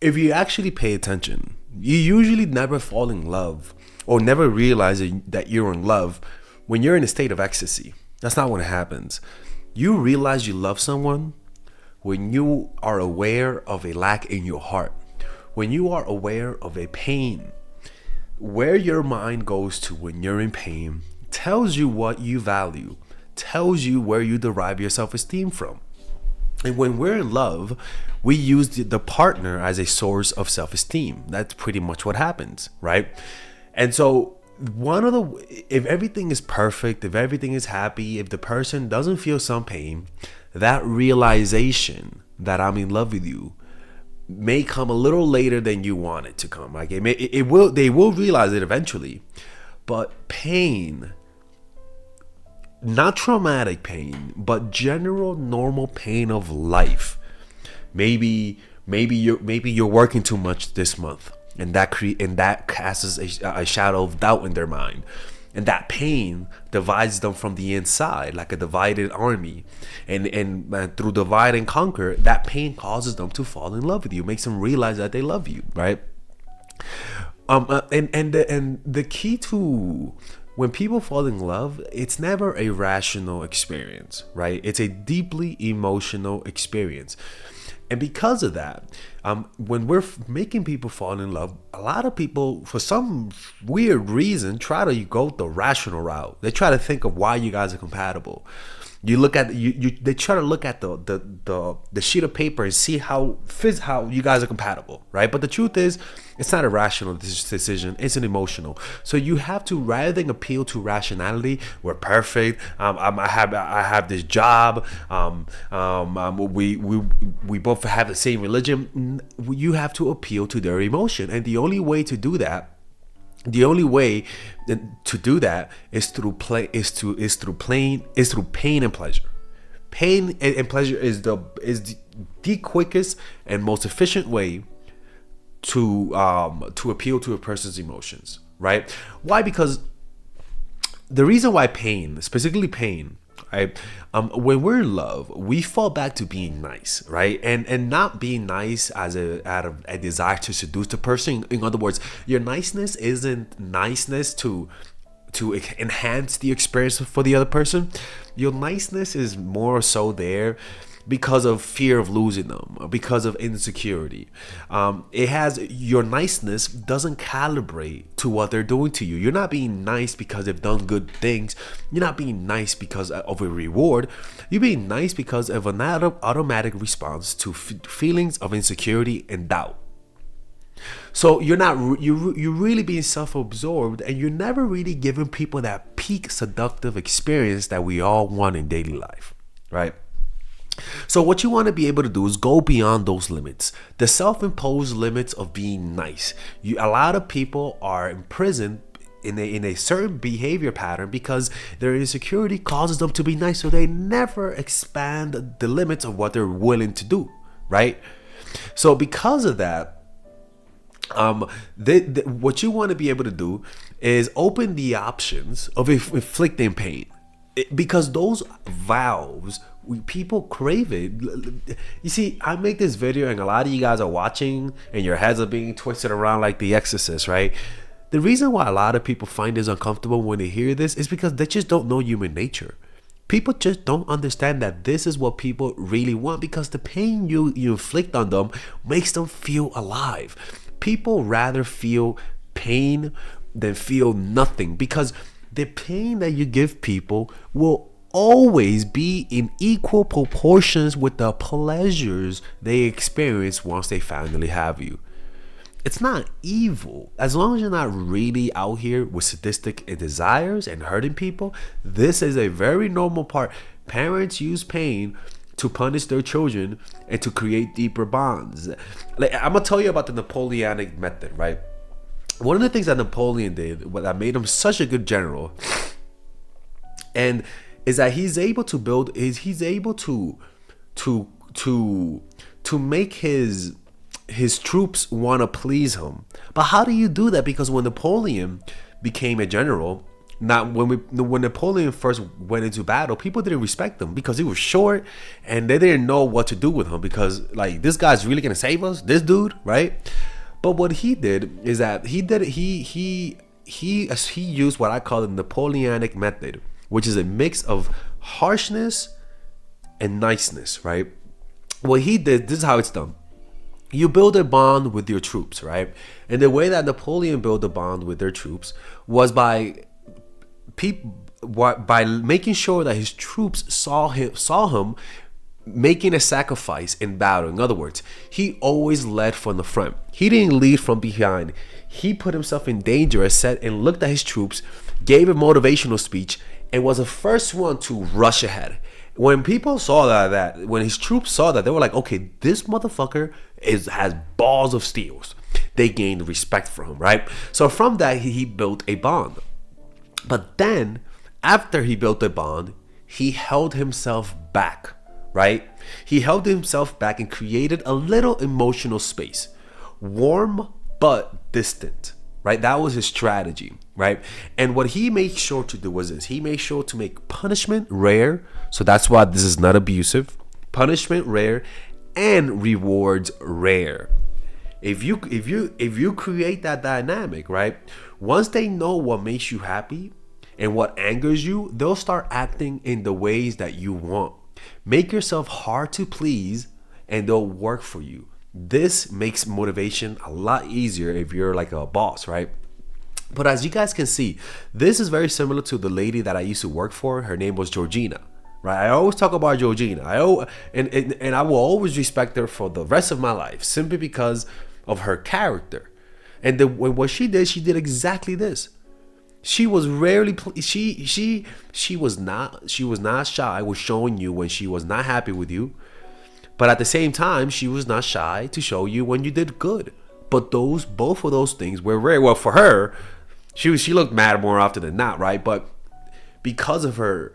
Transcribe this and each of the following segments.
If you actually pay attention, you usually never fall in love or never realize that you're in love when you're in a state of ecstasy. That's not what happens. You realize you love someone when you are aware of a lack in your heart, when you are aware of a pain. Where your mind goes to when you're in pain tells you what you value, tells you where you derive your self esteem from. And when we're in love, we use the partner as a source of self esteem. That's pretty much what happens, right? And so, if everything is perfect, if everything is happy, if the person doesn't feel some pain, that realization that I'm in love with you may come a little later than you want it to come. Like they will realize it eventually, but pain, not traumatic pain, but general normal pain of life. Maybe you're working too much this month, and that casts a shadow of doubt in their mind. And that pain divides them from the inside, like a divided army. And through divide and conquer, that pain causes them to fall in love with you, makes them realize that they love you, right? And the key to when people fall in love, it's never a rational experience, right? It's a deeply emotional experience. And because of that, when we're making people fall in love, a lot of people, for some weird reason, try to go the rational route. They try to think of why you guys are compatible. You look at they try to look at the sheet of paper and see how you guys are compatible, right? But the truth is, it's not a rational decision; it's an emotional. So you have to, rather than appeal to rationality, we're perfect. I have this job. We both have the same religion. You have to appeal to their emotion, and the only way to do that is through pain and pleasure. Pain and pleasure is the quickest and most efficient way to appeal to a person's emotions, right? Why? Because the reason why pain, specifically pain, right? When we're in love, we fall back to being nice, right? And not being nice out of a desire to seduce the person. In other words, your niceness isn't niceness to enhance the experience for the other person. Your niceness is more so there because of fear of losing them, because of insecurity. Your niceness doesn't calibrate to what they're doing to you. You're not being nice because they've done good things. You're not being nice because of a reward. You're being nice because of an automatic response to feelings of insecurity and doubt. So you're really being self-absorbed, and you're never really giving people that peak seductive experience that we all want in daily life, right? So what you want to be able to do is go beyond those limits, the self-imposed limits of being nice. A lot of people are imprisoned in a certain behavior pattern because their insecurity causes them to be nice, so they never expand the limits of what they're willing to do, right? So because of that, what you want to be able to do is open the options of inflicting pain, because those valves, people crave it. You see, I make this video and a lot of you guys are watching and your heads are being twisted around like The Exorcist, right? The reason why a lot of people find this uncomfortable when they hear this is because they just don't know human nature. People just don't understand that this is what people really want, because the pain you inflict on them makes them feel alive. People rather feel pain than feel nothing, because the pain that you give people will always be in equal proportions with the pleasures they experience once they finally have you. It's not evil. As long as you're not really out here with sadistic desires and hurting people, this is a very normal part. Parents use pain to punish their children and to create deeper bonds. Like, I'm gonna tell you about the Napoleonic method, right? One of the things that Napoleon did, that made him such a good general, and is that he's able to make his troops want to please him. But how do you do that? Because when Napoleon became a general, Not when Napoleon first went into battle, people didn't respect him because he was short, and they didn't know what to do with him because like this guy's really gonna save us, this dude, right? But what he did is that he used what I call the Napoleonic method, which is a mix of harshness and niceness, right? What he did, this is how it's done. You build a bond with your troops, right? And the way that Napoleon built a bond with their troops was by making sure that his troops saw him making a sacrifice in battle. In other words, he always led from the front. He didn't lead from behind. He put himself in danger, as said, and looked at his troops, gave a motivational speech, and was the first one to rush ahead. When people saw that when his troops saw that, they were like, okay, this motherfucker has balls of steel. They gained respect for him, right? So from that, he built a bond. But then, after he built a bond, he held himself back, right? He held himself back and created a little emotional space. Warm but distant, right? That was his strategy, right? And what he made sure to do was this. He made sure to make punishment rare. So that's why this is not abusive. Punishment rare and rewards rare. If you create that dynamic, right? Once they know what makes you happy and what angers you, they'll start acting in the ways that you want. Make yourself hard to please and they'll work for you. This makes motivation a lot easier if you're like a boss, right? But as you guys can see, this is very similar to the lady that I used to work for. Her name was Georgina, right? I always talk about Georgina. And I will always respect her for the rest of my life simply because of her character. And what she did exactly this. She was rarely she was not shy with showing you when she was not happy with you. But at the same time, she was not shy to show you when you did good. But both of those things were rare. Well, for her, she looked mad more often than not, right? But because of her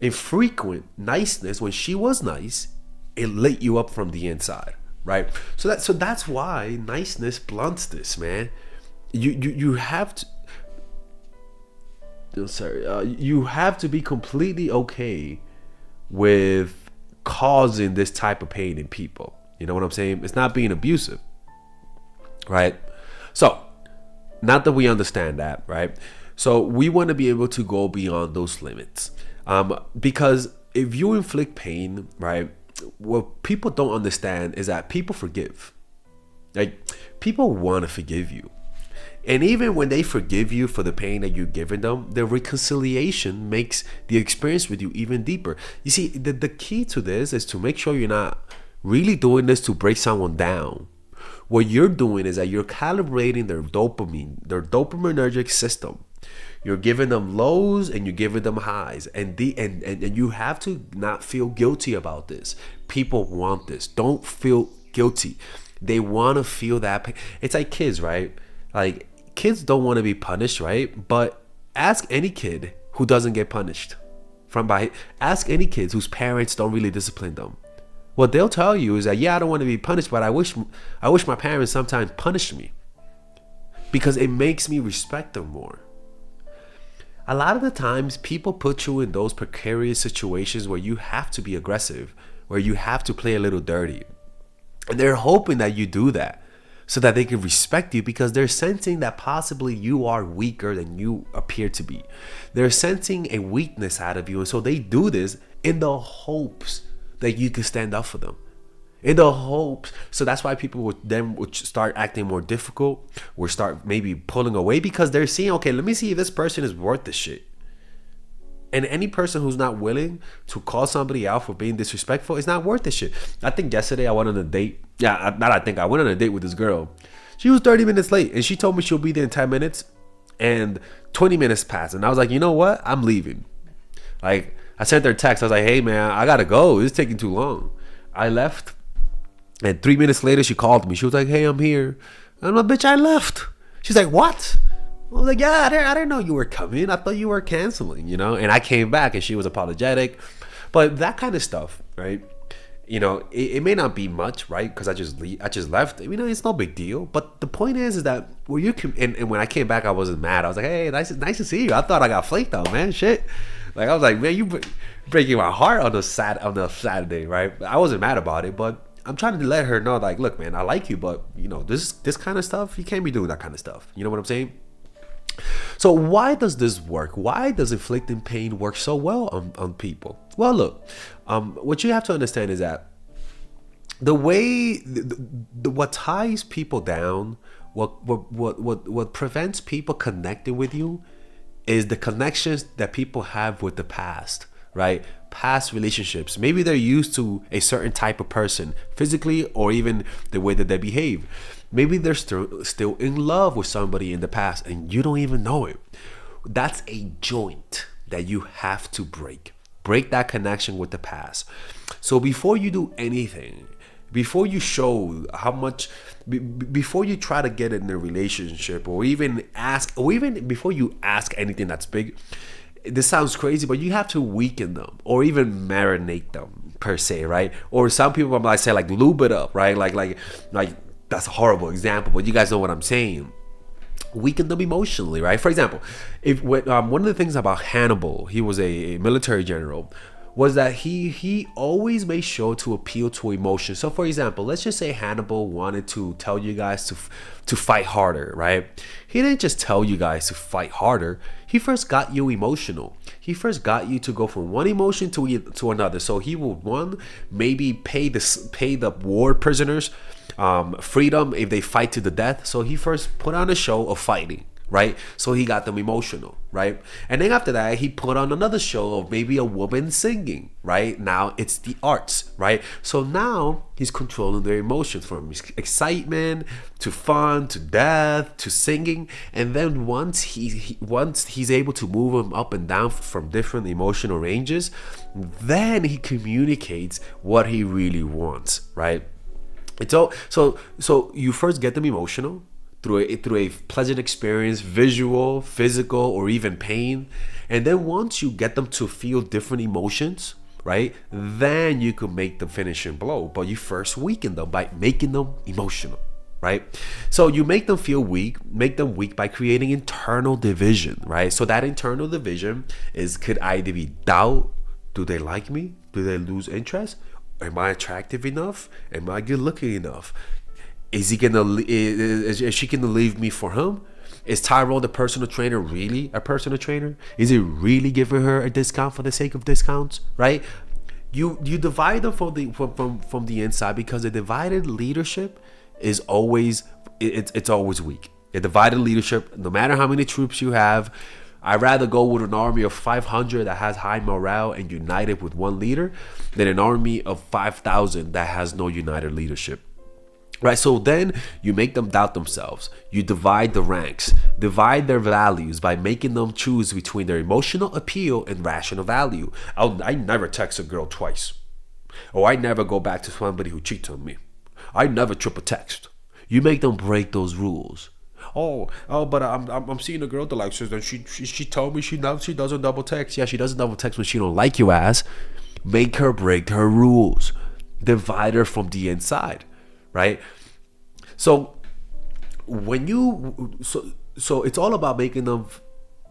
infrequent niceness, when she was nice, it lit you up from the inside, right? So that's why niceness blunts this, man. You have to. You have to be completely okay with causing this type of pain in people. You know what I'm saying? It's not being abusive, right? So, not that we understand that, right? So we want to be able to go beyond those limits, because if you inflict pain, right, what people don't understand is that people forgive. Like, people want to forgive you. And even when they forgive you for the pain that you've given them, the reconciliation makes the experience with you even deeper. You see, the key to this is to make sure you're not really doing this to break someone down. What you're doing is that you're calibrating their dopaminergic system. You're giving them lows and you're giving them highs. And you have to not feel guilty about this. People want this. Don't feel guilty. They want to feel that pain. It's like kids, right? Like, kids don't want to be punished, right? But ask any kid who doesn't get punished ask any kids whose parents don't really discipline them. What they'll tell you is that, yeah, I don't want to be punished, but I wish my parents sometimes punished me because it makes me respect them more. A lot of the times people put you in those precarious situations where you have to be aggressive, where you have to play a little dirty. And they're hoping that you do that so that they can respect you, because they're sensing that possibly you are weaker than you appear to be. They're sensing a weakness out of you. And so they do this in the hopes that you can stand up for them. In the hopes. So that's why people would start acting more difficult, or start maybe pulling away, because they're seeing, okay, let me see if this person is worth this shit. And any person who's not willing to call somebody out for being disrespectful is not worth this shit. I think yesterday I went on a date. I went on a date with this girl. She was 30 minutes late and she told me she'll be there in 10 minutes and 20 minutes passed. And I was like, you know what? I'm leaving. Like, I sent her a text. I was like, hey man, I gotta go. It's taking too long. I left. And 3 minutes later, she called me. She was like, hey, I'm here. And I'm like, bitch, I left. She's like, what? I was like, yeah, I didn't know you were coming. I thought you were canceling, you know? And I came back and she was apologetic. But that kind of stuff, right? it may not be much, right? Because I just left. It's no big deal. But the point is that when and when I came back, I wasn't mad. I was like, hey, nice to see you. I thought I got flaked out, man. Shit. Like I was like, man, you breaking my heart on the Saturday, right? I wasn't mad about it, but I'm trying to let her know, like, look, man, I like you, but this kind of stuff, you can't be doing that kind of stuff. You know what I'm saying? So why does this work? Why does inflicting pain work so well on people? Well, look, what you have to understand is that the way what ties people down, what prevents people connecting with you, is the connections that people have with the past, right? Past relationships. Maybe they're used to a certain type of person physically, or even the way that they behave. Maybe they're still in love with somebody in the past and you don't even know it. That's a joint that you have to break. Break that connection with the past. So before you do anything, before you show how much, before you try to get in a relationship, or even before you ask anything that's big, this sounds crazy, but you have to weaken them or even marinate them, per se, right? Or some people might say like lube it up, right? Like that's a horrible example, but you guys know what I'm saying. Weaken them emotionally, right? For example, one of the things about Hannibal, he was a military general, was that he always made sure to appeal to emotion. So for example, let's just say Hannibal wanted to tell you guys to fight harder, right? He didn't just tell you guys to fight harder. He first got you emotional. He first got you to go from one emotion to another. So he would maybe pay the war prisoners freedom if they fight to the death. So he first put on a show of fighting, right? So he got them emotional, right? And then after that, he put on another show of maybe a woman singing, right? Now it's the arts, right? So now he's controlling their emotions, from excitement to fun to death to singing. And then once he's able to move them up and down from different emotional ranges, then he communicates what he really wants, right? It's all so you first get them emotional through a pleasant experience, visual, physical, or even pain. And then once you get them to feel different emotions, right, then you can make the finishing blow. But you first weaken them by making them emotional, right? So you make them weak by creating internal division, right? So that internal division could either be doubt. Do they like me? Do they lose interest? Am I attractive enough? Am I good looking enough? Is she gonna leave me for him? Is Tyrone the personal trainer really a personal trainer? Is it really giving her a discount for the sake of discounts? Right? You divide them from the inside, because a divided leadership is always it's always weak. A divided leadership, no matter how many troops you have, I'd rather go with an army of 500 that has high morale and united with one leader than an army of 5,000 that has no united leadership. Right, so then you make them doubt themselves. You divide the ranks, divide their values by making them choose between their emotional appeal and rational value. I never text a girl twice. Or I never go back to somebody who cheats on me. I never triple text. You make them break those rules. But I'm seeing a girl that likes us, and she told me she doesn't double text. Yeah, she doesn't double text when she don't like you, ass. Make her break her rules. Divide her from the inside. Right? So so it's all about making them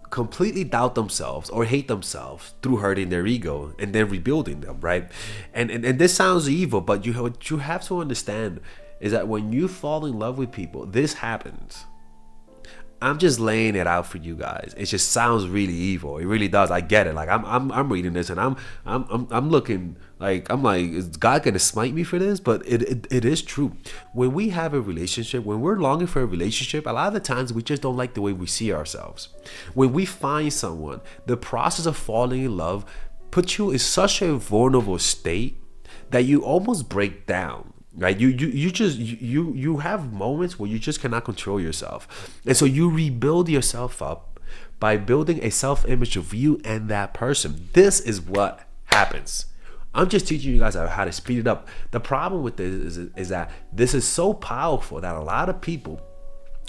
completely doubt themselves or hate themselves through hurting their ego and then rebuilding them, right? And this sounds evil, but what you have to understand is that when you fall in love with people, this happens. I'm just laying it out for you guys. It just sounds really evil. It really does. I get it. Like I'm reading this and I'm looking like, I'm like, is God gonna smite me for this? But it is true. When we have a relationship, when we're longing for a relationship, a lot of the times we just don't like the way we see ourselves. When we find someone, the process of falling in love puts you in such a vulnerable state that you almost break down. Right, you have moments where you just cannot control yourself, and so you rebuild yourself up by building a self-image of you and that person. This is what happens. I'm just teaching you guys how to speed it up. The problem with this is that this is so powerful that a lot of people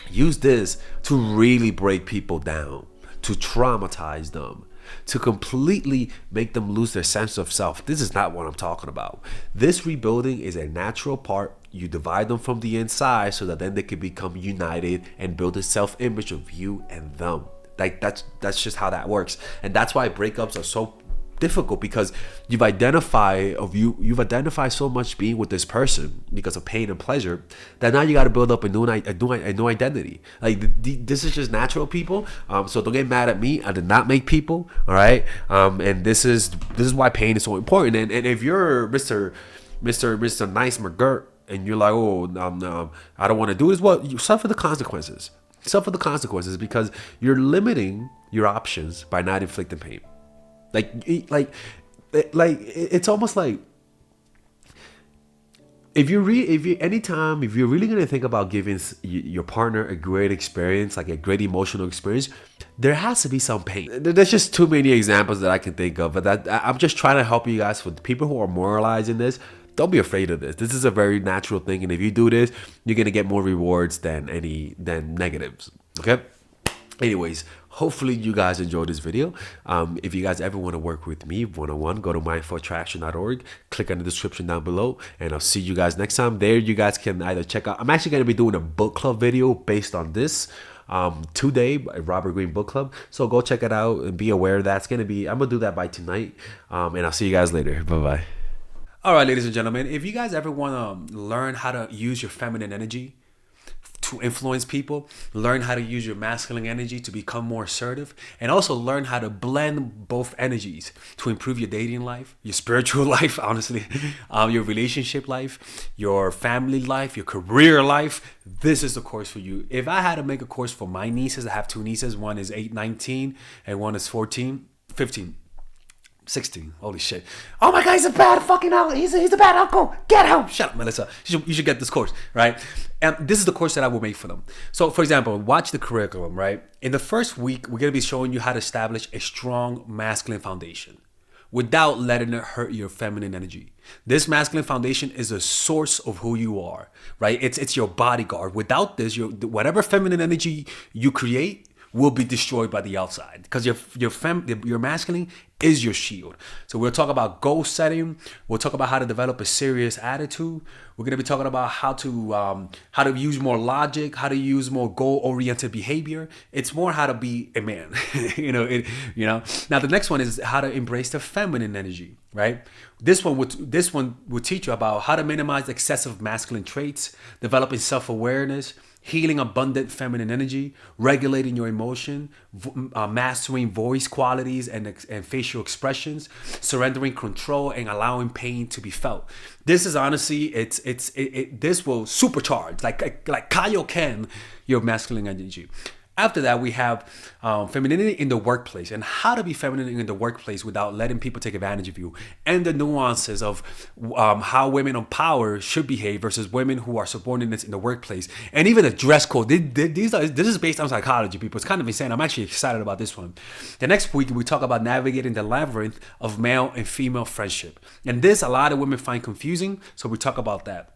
use this to really break people down, to traumatize them. to completely make them lose their sense of self. This is not what I'm talking about. This rebuilding is a natural part. You divide them from the inside so that then they can become united and build a self-image of you and them. Like that's just how that works. And that's why breakups are so difficult, because you've identified so much being with this person because of pain and pleasure, that now you got to build up a new identity. Like this is just natural, people. So don't get mad at me. I did not make people. All right. And this is why pain is so important. And if you're Mr. Nice McGirt and you're like, oh, I don't want to do this, well, you suffer the consequences. Suffer the consequences, because you're limiting your options by not inflicting pain. Like it's almost like if you're really gonna think about giving your partner a great experience, like a great emotional experience, there has to be some pain. There's just too many examples that I can think of, but I'm just trying to help you guys. For the people who are moralizing this, don't be afraid of this. This is a very natural thing, and if you do this, you're gonna get more rewards than negatives. Okay. Anyways, hopefully you guys enjoyed this video. If you guys ever want to work with me one-on-one, go to mindfulattraction.org, click on the description down below, and I'll see you guys next time. There you guys can either check out, I'm actually going to be doing a book club video based on this today, Robert Greene book club, so go check it out and be aware that's going to be, I'm gonna do that by tonight, and I'll see you guys later. Bye-bye. All right, ladies and gentlemen, if you guys ever want to learn how to use your feminine energy to influence people, learn how to use your masculine energy to become more assertive, and also learn how to blend both energies to improve your dating life, your spiritual life, honestly, your relationship life, your family life, your career life, this is the course for you. If I had to make a course for my nieces, I have two nieces, one is 19 and one is 15. 16. Holy shit. Oh my God, he's a bad fucking uncle. He's a bad uncle. Get him. Shut up, Melissa. You should get this course, right? And this is the course that I will make for them. So, for example, watch the curriculum, right? In the first week, we're going to be showing you how to establish a strong masculine foundation without letting it hurt your feminine energy. This masculine foundation is a source of who you are, right? It's your bodyguard. Without this, whatever feminine energy you create will be destroyed by the outside, because your masculine is your shield. So we'll talk about goal setting. We'll talk about how to develop a serious attitude. We're going to be talking about how to use more logic, how to use more goal-oriented behavior. It's more how to be a man. Now the next one is how to embrace the feminine energy, right? This one will teach you about how to minimize excessive masculine traits, developing self-awareness, healing abundant feminine energy, regulating your emotion, mastering voice qualities and facial expressions, surrendering control, and allowing pain to be felt. This is honestly, this will supercharge, like Kaioken, your masculine energy. After that, we have femininity in the workplace, and how to be feminine in the workplace without letting people take advantage of you, and the nuances of how women on power should behave versus women who are subordinates in the workplace, and even the dress code. This is based on psychology, people. It's kind of insane. I'm actually excited about this one. The next week, we talk about navigating the labyrinth of male and female friendship, and this a lot of women find confusing, so we talk about that.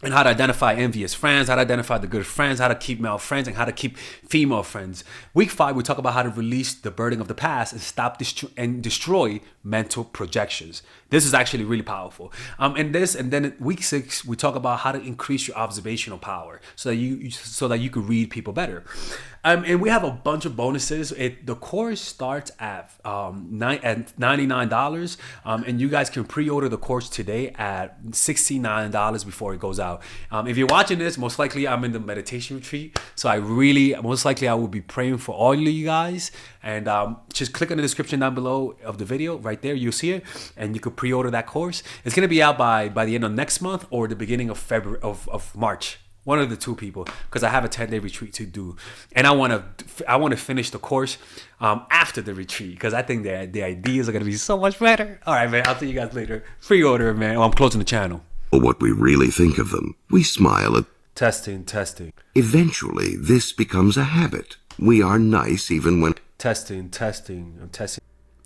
And how to identify envious friends, how to identify the good friends, how to keep male friends, and how to keep female friends. Week 5, we talk about how to release the burden of the past and stop and destroy mental projections. This is actually really powerful. And then week 6, we talk about how to increase your observational power so that you could read people better. And we have a bunch of bonuses. The course starts at $99, and you guys can pre-order the course today at $69 before it goes out. If you're watching this, most likely I'm in the meditation retreat, so I will be praying for all of you guys. And just click on the description down below of the video. Right there, you'll see it, and you could pre-order that course. It's gonna be out by the end of next month or the beginning of February of March. One of the two, people, because I have a 10-day retreat to do, and I want to finish the course after the retreat, because I think the ideas are gonna be so much better. All right, man. I'll see you guys later. Pre-order, man. I'm closing the channel. What we really think of them. We smile at Testing. Eventually, this becomes a habit. We are nice even when Testing. I'm testing.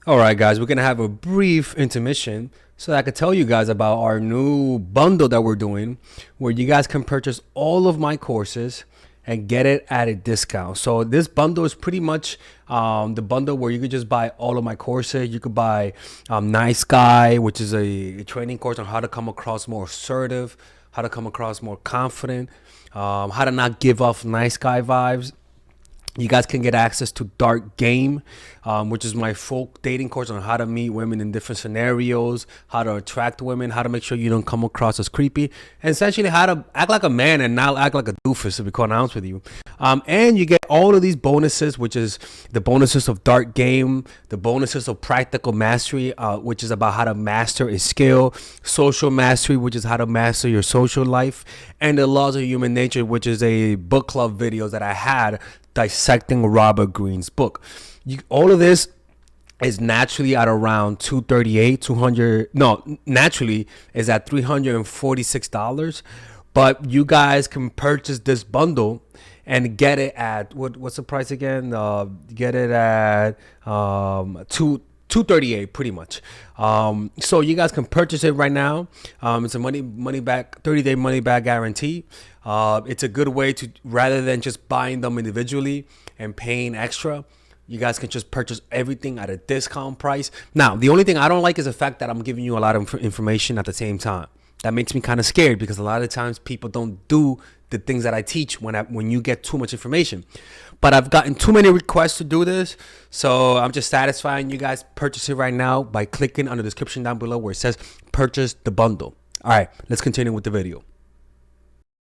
All right, guys, we're gonna have a brief intermission so that I can tell you guys about our new bundle that we're doing, where you guys can purchase all of my courses and get it at a discount. So this bundle is pretty much the bundle where you could just buy all of my courses. You could buy Nice Guy, which is a training course on how to come across more assertive, how to come across more confident, how to not give off nice guy vibes. You guys can get access to Dark Game, which is my full dating course on how to meet women in different scenarios, how to attract women, how to make sure you don't come across as creepy, and essentially how to act like a man and not act like a doofus, to be quite honest with you. And you get all of these bonuses, which is the bonuses of Dark Game, the bonuses of Practical Mastery, which is about how to master a skill, Social Mastery, which is how to master your social life, and the Laws of Human Nature, which is a book club videos that I had dissecting Robert Greene's book. All of this is naturally at around naturally is at $346, but you guys can purchase this bundle and get it at what's the price again? Get it at 238 pretty much. So you guys can purchase it right now. It's a money back 30-day money back guarantee. It's a good way to, rather than just buying them individually and paying extra, you guys can just purchase everything at a discount price. Now, the only thing I don't like is the fact that I'm giving you a lot of information at the same time. That makes me kind of scared, because a lot of times people don't do the things that I teach when you get too much information. But I've gotten too many requests to do this, so I'm just satisfying you guys. Purchase it right now by clicking on the description down below where it says purchase the bundle. All right, let's continue with the video.